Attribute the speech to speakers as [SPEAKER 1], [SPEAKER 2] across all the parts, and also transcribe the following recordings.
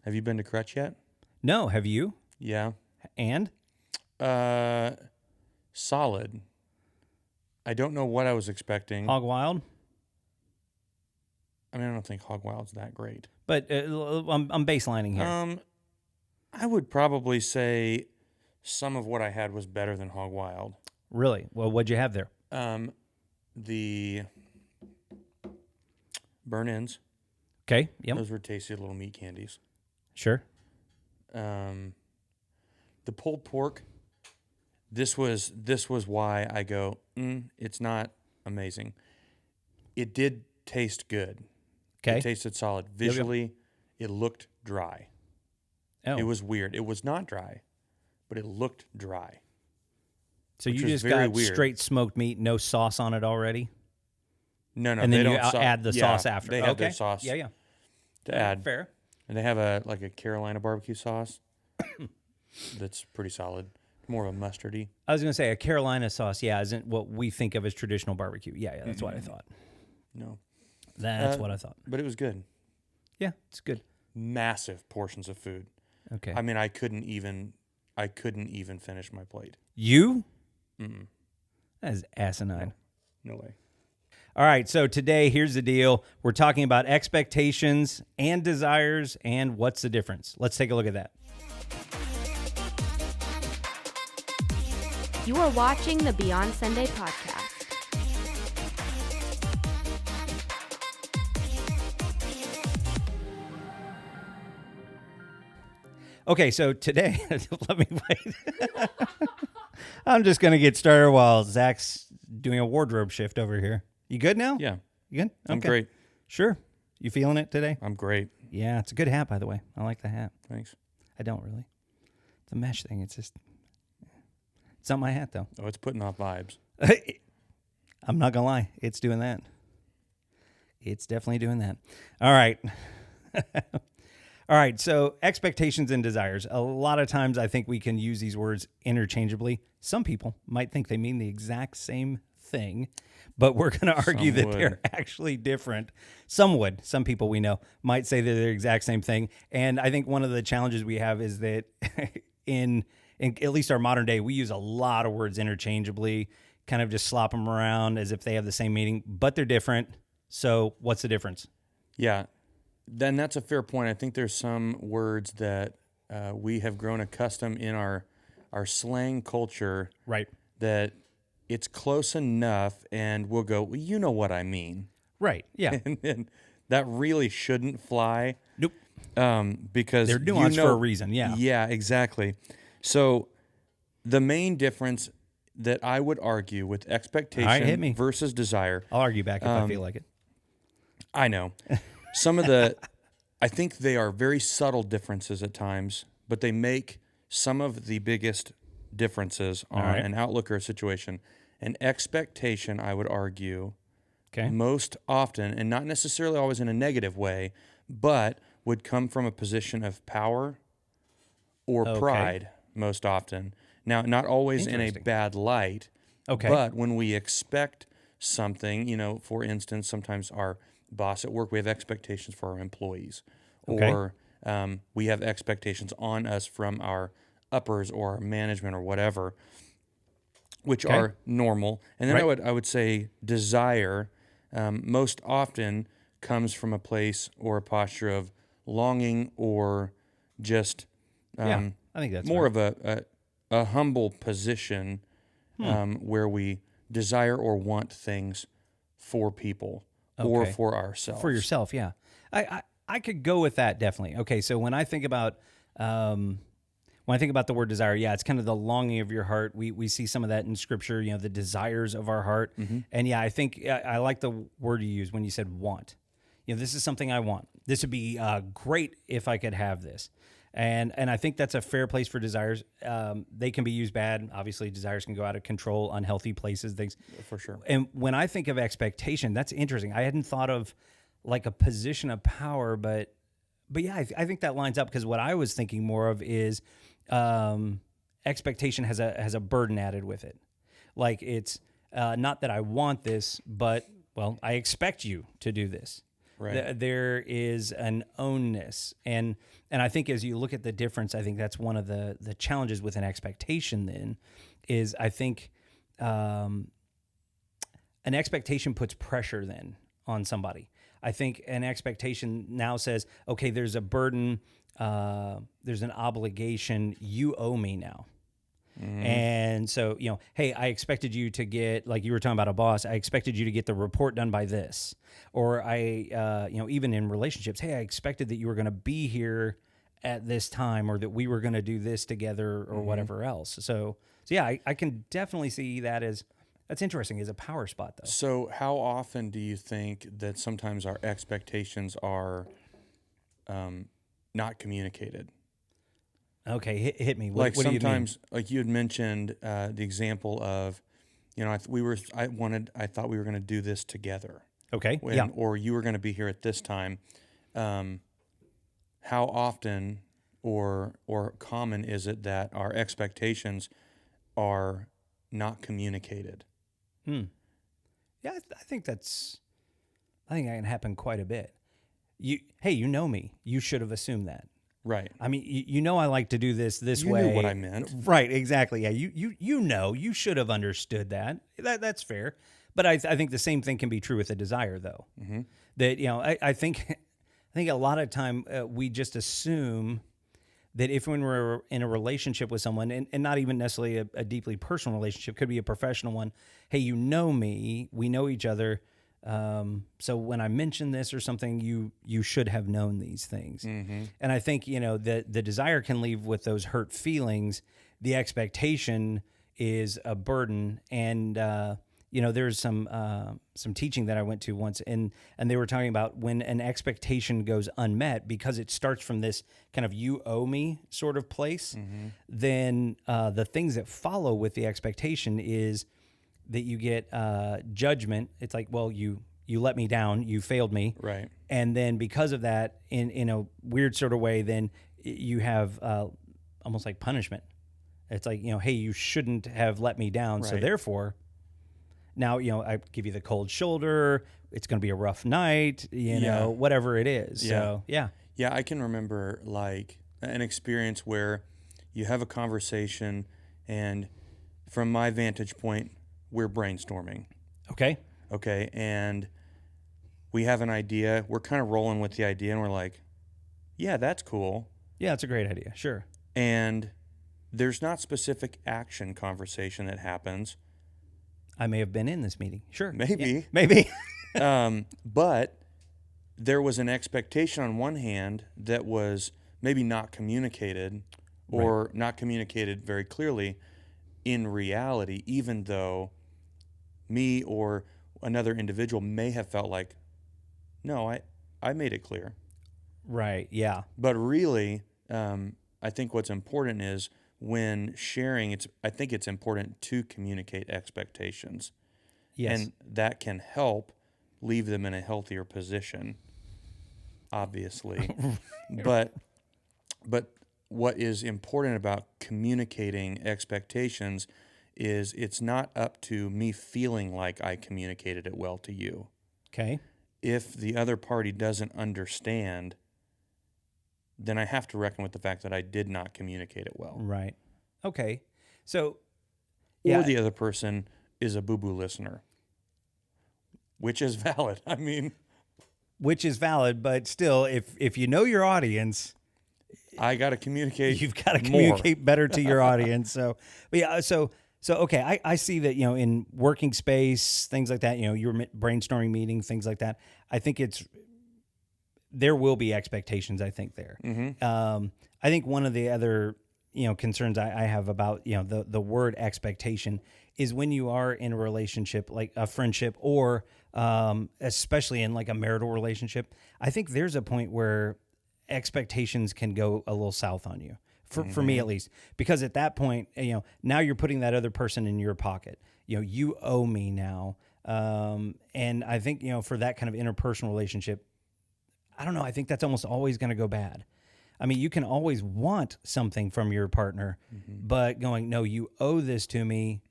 [SPEAKER 1] Have you been to Crutch yet?
[SPEAKER 2] No, have you?
[SPEAKER 1] Yeah.
[SPEAKER 2] And?
[SPEAKER 1] Solid. I don't know what I was expecting.
[SPEAKER 2] Hog Wild?
[SPEAKER 1] I mean, I don't think Hog Wild's that great.
[SPEAKER 2] But I'm baselining here.
[SPEAKER 1] I would probably say some of what I had was better than Hog Wild.
[SPEAKER 2] Really? Well, what'd you have there?
[SPEAKER 1] The burn-ins.
[SPEAKER 2] Okay, yep.
[SPEAKER 1] Those were tasty little meat candies.
[SPEAKER 2] Sure.
[SPEAKER 1] The pulled pork. This was why I go, it's not amazing. It did taste good.
[SPEAKER 2] Okay.
[SPEAKER 1] It tasted solid. Visually, it looked dry.
[SPEAKER 2] Oh.
[SPEAKER 1] It was weird. It was not dry, but it looked dry.
[SPEAKER 2] So
[SPEAKER 1] which
[SPEAKER 2] you
[SPEAKER 1] was
[SPEAKER 2] just
[SPEAKER 1] very
[SPEAKER 2] got
[SPEAKER 1] weird.
[SPEAKER 2] straight smoked meat, no sauce on it already?
[SPEAKER 1] No,
[SPEAKER 2] And
[SPEAKER 1] they
[SPEAKER 2] then you
[SPEAKER 1] don't
[SPEAKER 2] add the sauce after.
[SPEAKER 1] They have
[SPEAKER 2] Okay.
[SPEAKER 1] their sauce
[SPEAKER 2] Yeah.
[SPEAKER 1] to add.
[SPEAKER 2] Fair.
[SPEAKER 1] And they have a Carolina barbecue sauce that's pretty solid. More of a mustardy.
[SPEAKER 2] I was going to say a Carolina sauce, isn't what we think of as traditional barbecue. Yeah, that's what I thought.
[SPEAKER 1] No.
[SPEAKER 2] That's what I thought.
[SPEAKER 1] But it was good.
[SPEAKER 2] Yeah, it's good.
[SPEAKER 1] Massive portions of food.
[SPEAKER 2] Okay.
[SPEAKER 1] I mean, I couldn't even finish my plate.
[SPEAKER 2] You? That is asinine.
[SPEAKER 1] No way.
[SPEAKER 2] All right, so today, here's the deal. We're talking about expectations and desires and what's the difference. Let's take a look at that.
[SPEAKER 3] You are watching the Beyond Sunday podcast.
[SPEAKER 2] Okay, so today, let me wait. I'm just going to get started while Zach's doing a wardrobe shift over here. You good now?
[SPEAKER 1] Yeah.
[SPEAKER 2] You good?
[SPEAKER 1] I'm great.
[SPEAKER 2] Sure. You feeling it today?
[SPEAKER 1] I'm great.
[SPEAKER 2] Yeah, it's a good hat, by the way. I like the hat.
[SPEAKER 1] Thanks.
[SPEAKER 2] I don't really. The mesh thing, it's not my hat, though.
[SPEAKER 1] Oh, it's putting off vibes.
[SPEAKER 2] I'm not going to lie. It's doing that. It's definitely doing that. All right. All right, so expectations and desires. A lot of times I think we can use these words interchangeably. Some people might think they mean the exact same thing, but we're going to argue
[SPEAKER 1] Some
[SPEAKER 2] that
[SPEAKER 1] would.
[SPEAKER 2] they're actually different. Some would. Some people we know might say that they're the exact same thing. And I think one of the challenges we have is that in at least our modern day, we use a lot of words interchangeably, kind of just slop them around as if they have the same meaning, but they're different. So what's the difference?
[SPEAKER 1] Yeah. Then that's a fair point. I think there's some words that we have grown accustomed in our slang culture
[SPEAKER 2] Right.
[SPEAKER 1] that it's close enough and we'll go, well, you know what I mean.
[SPEAKER 2] Right. Yeah.
[SPEAKER 1] And then that really shouldn't fly.
[SPEAKER 2] Nope.
[SPEAKER 1] Because
[SPEAKER 2] They're nuanced for a reason. Yeah.
[SPEAKER 1] Yeah, exactly. So the main difference that I would argue with expectation
[SPEAKER 2] hit me.
[SPEAKER 1] versus desire,
[SPEAKER 2] I'll argue back if I feel like it.
[SPEAKER 1] I know. I think they are very subtle differences at times, but they make some of the biggest differences on
[SPEAKER 2] right.
[SPEAKER 1] an outlook or a situation. An expectation, I would argue,
[SPEAKER 2] Okay.
[SPEAKER 1] most often, and not necessarily always in a negative way, but would come from a position of power or
[SPEAKER 2] Okay.
[SPEAKER 1] pride most often. Now, not always in a
[SPEAKER 2] Interesting.
[SPEAKER 1] bad light,
[SPEAKER 2] Okay.
[SPEAKER 1] but when we expect something, for instance, sometimes our boss at work, we have expectations for our employees,
[SPEAKER 2] Okay.
[SPEAKER 1] or we have expectations on us from our uppers or our management or whatever, which
[SPEAKER 2] Okay.
[SPEAKER 1] are normal. And then
[SPEAKER 2] Right.
[SPEAKER 1] I would say desire most often comes from a place or a posture of longing or just
[SPEAKER 2] Yeah. I think that's
[SPEAKER 1] more
[SPEAKER 2] right.
[SPEAKER 1] of a humble position where we desire or want things for people or
[SPEAKER 2] Okay.
[SPEAKER 1] for ourselves.
[SPEAKER 2] For yourself. Yeah. I could go with that definitely. Okay. So when I think about the word desire, yeah, it's kind of the longing of your heart. We see some of that in scripture, the desires of our heart. And yeah, I think I like the word you used when you said want. This is something I want. This would be great if I could have this. And I think that's a fair place for desires. They can be used bad. Obviously, desires can go out of control, unhealthy places, things.
[SPEAKER 1] For sure.
[SPEAKER 2] And when I think of expectation, that's interesting. I hadn't thought of like a position of power, but yeah, I think that lines up because what I was thinking more of is expectation has a burden added with it. Like it's not that I want this, but well, I expect you to do this.
[SPEAKER 1] Right.
[SPEAKER 2] There is an ownness, and I think as you look at the difference, I think that's one of the challenges with an expectation. Then, is I think an expectation puts pressure then on somebody. I think an expectation now says, okay, there's a burden, there's an obligation. You owe me now. And so, hey, I expected you to get, like you were talking about a boss, I expected you to get the report done by this. Or even in relationships, hey, I expected that you were going to be here at this time, or that we were going to do this together, or whatever else. So yeah, I can definitely see that that's interesting, as a power spot though.
[SPEAKER 1] So how often do you think that sometimes our expectations are not communicated?
[SPEAKER 2] Okay, hit me.
[SPEAKER 1] Like
[SPEAKER 2] what do you mean?
[SPEAKER 1] sometimes, like you had mentioned, the example of, I thought we were going to do this together.
[SPEAKER 2] Okay. Yeah.
[SPEAKER 1] Or you were going to be here at this time. How often or common is it that our expectations are not communicated?
[SPEAKER 2] Yeah, I think that can happen quite a bit. You know me. You should have assumed that.
[SPEAKER 1] Right.
[SPEAKER 2] I mean, I like to do this
[SPEAKER 1] You
[SPEAKER 2] way.
[SPEAKER 1] knew what I meant.
[SPEAKER 2] Right, exactly. Yeah, you should have understood that. That's fair. But I think the same thing can be true with a desire, though. Mm-hmm. That I think a lot of time we just assume that if when we're in a relationship with someone, and not even necessarily a deeply personal relationship, could be a professional one. Hey, you know me, we know each other. So when I mention this or something, you should have known these things. Mm-hmm. And I think, the desire can leave with those hurt feelings. The expectation is a burden. And, there's some teaching that I went to once, and they were talking about when an expectation goes unmet, because it starts from this kind of you owe me sort of place, then the things that follow with the expectation is that you get judgment. It's like, well, you let me down, you failed me.
[SPEAKER 1] Right.
[SPEAKER 2] And then because of that, in a weird sort of way, then you have almost like punishment. It's like, hey, you shouldn't have let me down.
[SPEAKER 1] Right.
[SPEAKER 2] So therefore, now, I give you the cold shoulder. It's going to be a rough night, whatever it is.
[SPEAKER 1] Yeah.
[SPEAKER 2] So, yeah.
[SPEAKER 1] Yeah, I can remember like an experience where you have a conversation, and from my vantage point, we're brainstorming.
[SPEAKER 2] Okay.
[SPEAKER 1] And we have an idea. We're kind of rolling with the idea, and we're like, yeah, that's cool.
[SPEAKER 2] Yeah, it's a great idea. Sure.
[SPEAKER 1] And there's not specific action conversation that happens.
[SPEAKER 2] I may have been in this meeting. Sure.
[SPEAKER 1] Maybe.
[SPEAKER 2] Yeah, maybe.
[SPEAKER 1] But there was an expectation on one hand that was maybe not communicated, or not communicated very clearly in reality, even though me or another individual may have felt like, no, I made it clear.
[SPEAKER 2] Right. Yeah.
[SPEAKER 1] But really, I think what's important is when sharing, I think it's important to communicate expectations.
[SPEAKER 2] Yes.
[SPEAKER 1] And that can help leave them in a healthier position, obviously. But what is important about communicating expectations is it's not up to me feeling like I communicated it well to you.
[SPEAKER 2] Okay.
[SPEAKER 1] If the other party doesn't understand, then I have to reckon with the fact that I did not communicate it well.
[SPEAKER 2] Right. Okay. So,
[SPEAKER 1] Or the other person is a boo-boo listener, which is valid. I mean,
[SPEAKER 2] which is valid, but still, if you know your audience,
[SPEAKER 1] I got to communicate.
[SPEAKER 2] You've got to
[SPEAKER 1] more.
[SPEAKER 2] communicate better to your audience. So, but yeah, so okay, I see that, in working space, things like that, your brainstorming meeting, things like that. I think there will be expectations, I think there. Mm-hmm. I think one of the other, concerns I have about, the word expectation is when you are in a relationship, like a friendship, or especially in like a marital relationship, I think there's a point where expectations can go a little south on you. For me at least, because at that point, now you're putting that other person in your pocket. You owe me now. And I think, for that kind of interpersonal relationship, I don't know. I think that's almost always going to go bad. I mean, you can always want something from your partner, but going, no, you owe this to me.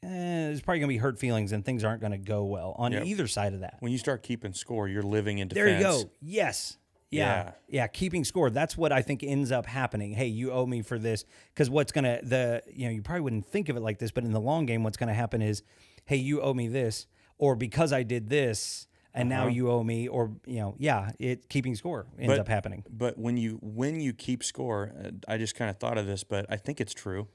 [SPEAKER 2] there's probably going to be hurt feelings and things aren't going to go well on
[SPEAKER 1] Yep.
[SPEAKER 2] either side of that.
[SPEAKER 1] When you start keeping score, you're living in defense.
[SPEAKER 2] There you go. Yes. Yeah. Keeping score. That's what I think ends up happening. Hey, you owe me for this. Because what's going to, you probably wouldn't think of it like this, but in the long game, what's going to happen is, hey, you owe me this, or because I did this, and now you owe me, or, keeping score ends up happening.
[SPEAKER 1] But when you keep score, I just kind of thought of this, but I think it's true.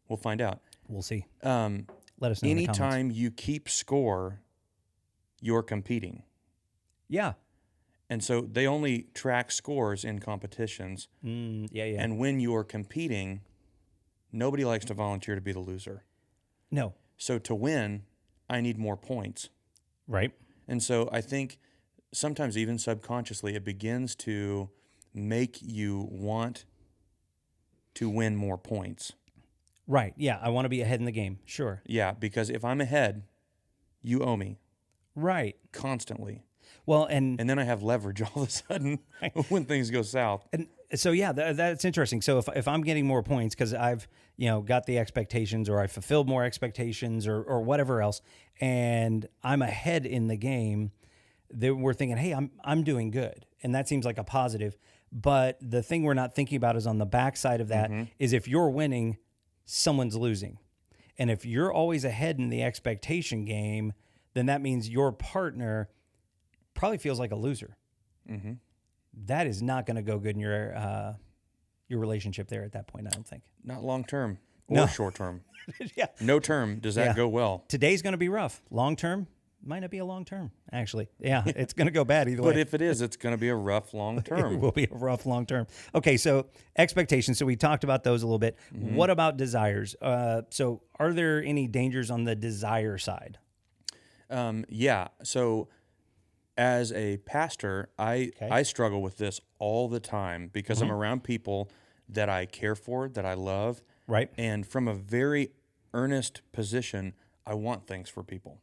[SPEAKER 1] We'll find out.
[SPEAKER 2] We'll see. Let us know in the comments.
[SPEAKER 1] Anytime you keep score, you're competing.
[SPEAKER 2] Yeah.
[SPEAKER 1] And so they only track scores in competitions.
[SPEAKER 2] Yeah.
[SPEAKER 1] And when you're competing, nobody likes to volunteer to be the loser.
[SPEAKER 2] No.
[SPEAKER 1] So to win, I need more points.
[SPEAKER 2] Right.
[SPEAKER 1] And so I think sometimes even subconsciously, it begins to make you want to win more points.
[SPEAKER 2] Right. Yeah. I want to be ahead in the game. Sure.
[SPEAKER 1] Yeah, because if I'm ahead, you owe me.
[SPEAKER 2] Right.
[SPEAKER 1] Constantly.
[SPEAKER 2] Well, and
[SPEAKER 1] then I have leverage all of a sudden when things go south.
[SPEAKER 2] And so, yeah, that's interesting. So if I'm getting more points because I've, got the expectations, or I fulfilled more expectations, or whatever else, and I'm ahead in the game, then we're thinking, hey, I'm doing good. And that seems like a positive. But the thing we're not thinking about is on the backside of that is if you're winning, someone's losing. And if you're always ahead in the expectation game, then that means your partner probably feels like a loser.
[SPEAKER 1] Mm-hmm.
[SPEAKER 2] That is not going to go good in your relationship there at that point, I don't think.
[SPEAKER 1] Not long term or short term.
[SPEAKER 2] Yeah.
[SPEAKER 1] No term does that go well.
[SPEAKER 2] Today's going to be rough. Long term might not be a long term, actually. Yeah, it's going to go bad either way.
[SPEAKER 1] But if it is, it's going to be a rough long term.
[SPEAKER 2] It will be a rough long term. Okay, so expectations. So we talked about those a little bit. Mm-hmm. What about desires? So are there any dangers on the desire side?
[SPEAKER 1] Yeah. So as a pastor, I struggle with this all the time because I'm around people that I care for, that I love.
[SPEAKER 2] Right.
[SPEAKER 1] And from a very earnest position, I want things for people.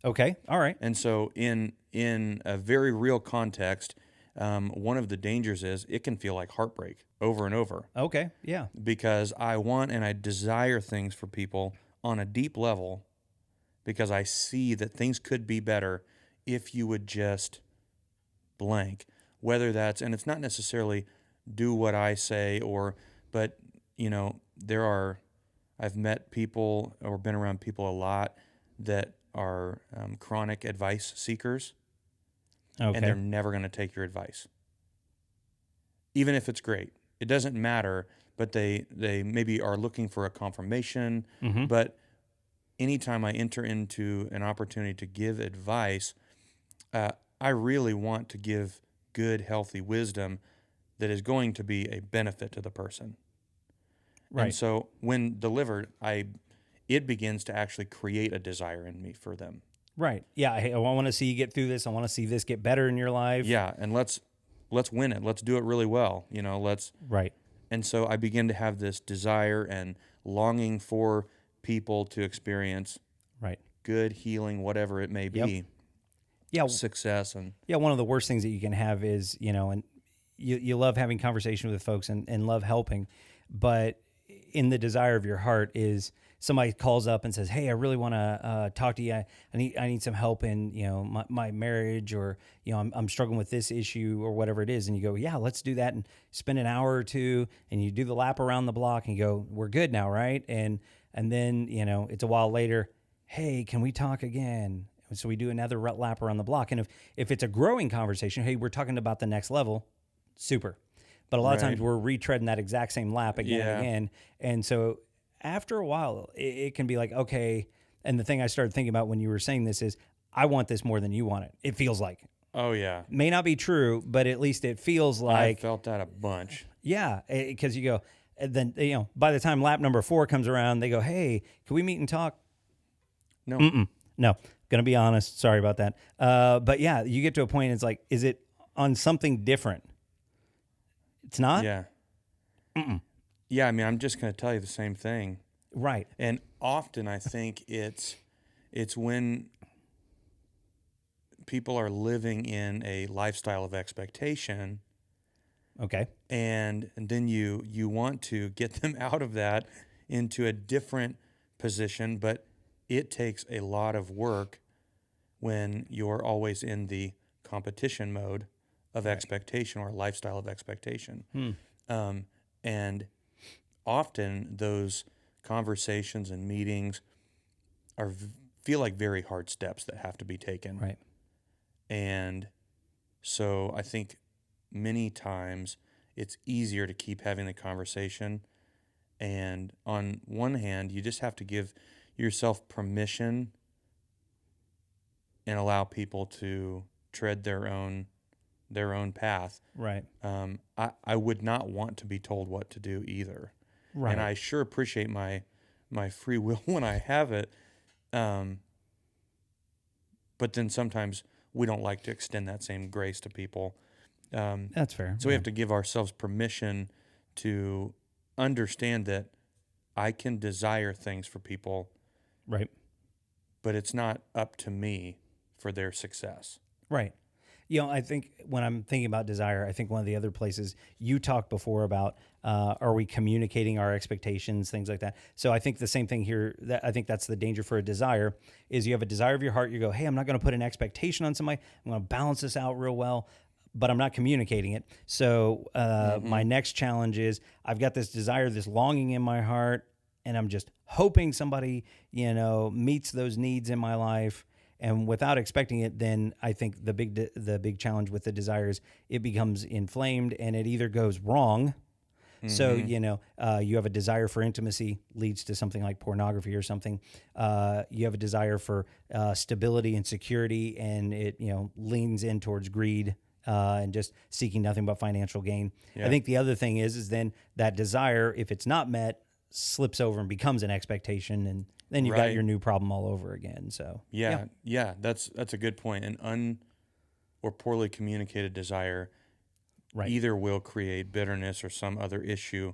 [SPEAKER 2] Okay. All right.
[SPEAKER 1] And so in a very real context, one of the dangers is it can feel like heartbreak over and over.
[SPEAKER 2] Okay. Yeah.
[SPEAKER 1] Because I want and I desire things for people on a deep level because I see that things could be better if you would just blank. Whether that's, and it's not necessarily do what I say but I've met people or been around people a lot that are chronic advice seekers.
[SPEAKER 2] Okay.
[SPEAKER 1] And they're never going to take your advice. Even if it's great. It doesn't matter, but they maybe are looking for a confirmation. Mm-hmm. But anytime I enter into an opportunity to give advice, I really want to give good, healthy wisdom that is going to be a benefit to the person.
[SPEAKER 2] Right.
[SPEAKER 1] And so when delivered, it begins to actually create a desire in me for them.
[SPEAKER 2] Right. Yeah. I want to see you get through this. I want to see this get better in your life.
[SPEAKER 1] Yeah. And let's win it. Let's do it really well.
[SPEAKER 2] Right.
[SPEAKER 1] And so I begin to have this desire and longing for people to experience good healing, whatever it may be.
[SPEAKER 2] Yep. Yeah.
[SPEAKER 1] Success. And
[SPEAKER 2] one of the worst things that you can have is, and you love having conversation with folks and love helping, but in the desire of your heart is somebody calls up and says, hey, I really want to talk to you. I need some help in, my marriage, or, I'm struggling with this issue or whatever it is. And you go, yeah, let's do that. And spend an hour or two and you do the lap around the block and you go, we're good now. Right. And then, it's a while later, hey, can we talk again? So we do another lap around the block. And if it's a growing conversation, hey, we're talking about the next level, super. But a lot of times we're retreading that exact same lap again and again. And so after a while, it can be like, okay. And the thing I started thinking about when you were saying this is, I want this more than you want it. It feels like.
[SPEAKER 1] Oh, yeah.
[SPEAKER 2] May not be true, but at least it feels like.
[SPEAKER 1] I felt that a bunch.
[SPEAKER 2] Yeah. Because you go, and then, by the time lap number 4 comes around, they go, hey, can we meet and talk?
[SPEAKER 1] No.
[SPEAKER 2] Mm-mm. No. Gonna be honest. Sorry about that. But yeah, you get to a point, it's like, is it on something different? It's not?
[SPEAKER 1] Yeah. Mm-mm. Yeah, I mean, I'm just going to tell you the same thing.
[SPEAKER 2] Right.
[SPEAKER 1] And often I think it's when people are living in a lifestyle of expectation.
[SPEAKER 2] Okay.
[SPEAKER 1] And then you want to get them out of that into a different position, but it takes a lot of work when you're always in the competition mode of expectation or lifestyle of expectation. And often those conversations and meetings feel like very hard steps that have to be taken.
[SPEAKER 2] Right.
[SPEAKER 1] And so I think many times it's easier to keep having the conversation. And on one hand, you just have to give yourself permission and allow people to tread their own path.
[SPEAKER 2] Right.
[SPEAKER 1] I would not want to be told what to do either.
[SPEAKER 2] Right.
[SPEAKER 1] And I sure appreciate my free will when I have it. But then sometimes we don't like to extend that same grace to people.
[SPEAKER 2] That's fair.
[SPEAKER 1] So we have to give ourselves permission to understand that I can desire things for people,
[SPEAKER 2] Right.
[SPEAKER 1] but it's not up to me for their success.
[SPEAKER 2] Right. I think when I'm thinking about desire, I think one of the other places you talked before about, are we communicating our expectations, things like that. So I think the same thing here, that I think that's the danger for a desire, is you have a desire of your heart. You go, hey, I'm not going to put an expectation on somebody. I'm going to balance this out real well, but I'm not communicating it. So my next challenge is I've got this desire, this longing in my heart, and I'm just hoping somebody, meets those needs in my life. And without expecting it, then I think the big challenge with the desire is it becomes inflamed and it either goes wrong. So, you have a desire for intimacy, leads to something like pornography or something. You have a desire for stability and security, and it, leans in towards greed and just seeking nothing but financial gain. Yeah. I think the other thing is then that desire, if it's not met, slips over and becomes an expectation, and then you've got your new problem all over again. So
[SPEAKER 1] yeah, that's a good point. An or poorly communicated desire either will create bitterness or some other issue,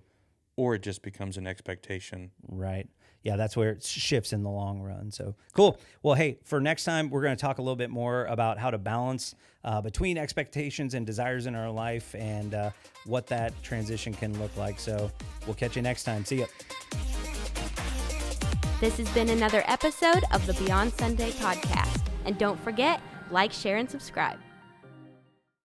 [SPEAKER 1] or it just becomes an expectation.
[SPEAKER 2] Right. Yeah, that's where it shifts in the long run. So cool. Well, hey, for next time, we're going to talk a little bit more about how to balance between expectations and desires in our life, and what that transition can look like. So we'll catch you next time. See ya.
[SPEAKER 3] This has been another episode of the Beyond Sunday podcast. And don't forget, like, share, and subscribe.